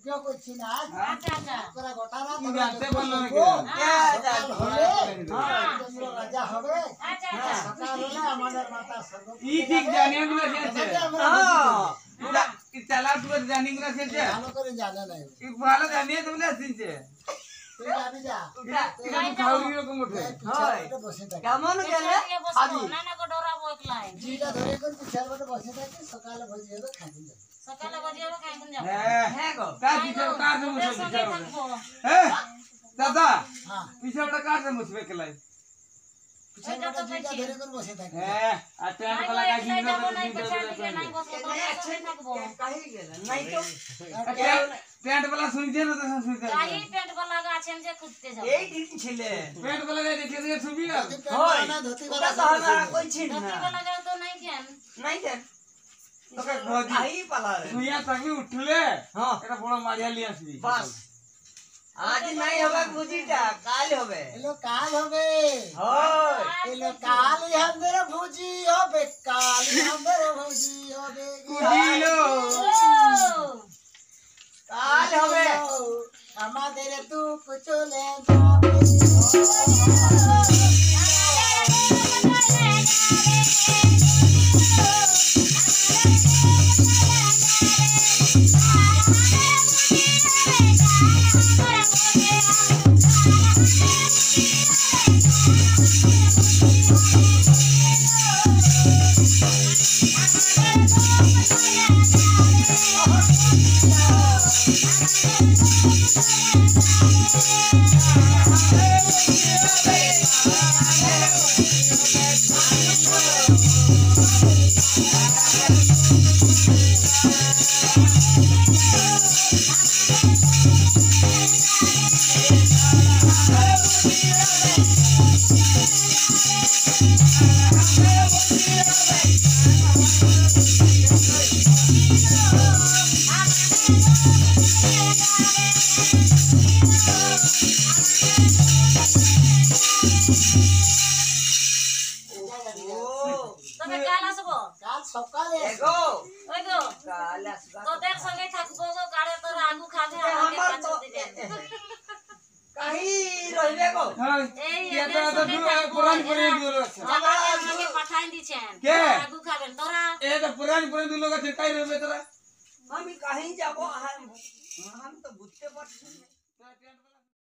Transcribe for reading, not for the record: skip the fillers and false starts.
যজ্ঞ করছি না আচ্ছা আচ্ছা তোরা গোটারা কি জানতে পারলো নাকি? রাজা হবে আচ্ছা আচ্ছা সকাল হলে আমাদের মাতা সর্ব ই ঠিক জানিয়ে গুলো খেলছে আমরা ই চালাক গুলো জানিয়ে গুলো খেলছে ভালো করে জানে না ই ভালো জানিয়ে তুমি আসছে তুই যাবি যা খাওয়ারি রকম ওঠে বসে থাকি কেমন গেলে বসবো না না গো ডরাবো একলাই জিটা ধরে করে পিছার মধ্যে বসে থাকি সকালে ভোজি হবে খাইতে যাবে সকালে বাজে হবে খাই কোন যাব হ্যাঁ হ্যাঁ গো কার পিছে কার সে মুছে সঙ্গে থাকবো হ্যাঁ দাদা হ্যাঁ পিছে ওটা কার সে মুছবে খেলাই পিছার মধ্যে জিটা ধরে করে বসে থাকি হ্যাঁ আর ট্যাঙ্ক নাই গো वाला গাছ একলাই যাব নাই নিয়ে পেছার দিকে নাই বসবো তোমরা সঙ্গে থাকবো কাহি গেলে নাই তো প্যান্ট वाला শুনছে না তো শুনছে কাই পেন্ট वाला আছেন যে খুঁজতে যাব এই দিন ছিলে প্যান্ট वाला দেখে দেখে শুনবি আর হয় ধুতি ওটা তো আমরা কইছি ধরতি না वाला তো নাই কেন নাই দেন তোকে ঘদি আই পালা তুইয়া থাকবি উঠলে হ্যাঁ এটা বড় মারিয়া লিয়ে আসবি বাস আজ নাই হবে বুঝিটা কাল হবে এলো কাল হবে হয় এলো কাল আমাদের ভুজি হবে কাল আমাদের ভুজি হবে কুদিলো কাল হবে আমাদের দুঃখ চলে যাবে তবে কাল আসবো কাল সকালে এগো ওই গো কাল আসবা তোদের সঙ্গে থাকবো গো গাড়ে তোর আগু খাবে আমাকে আমার পাছন তো দিবে কাহি রইবে গো হ্যাঁ এই এটা এদের তো সঙ্গে পুরান থাকবো, পুরান এরা দিল আছে জামাই আমাকে পাঠাই দিছেন কে? আগু খাবেন তোরা এটা পুরান পুরান দিল আছে কাই রবে তোরা আমি কাহি যাব আমি তো বুঝতে পারছি না।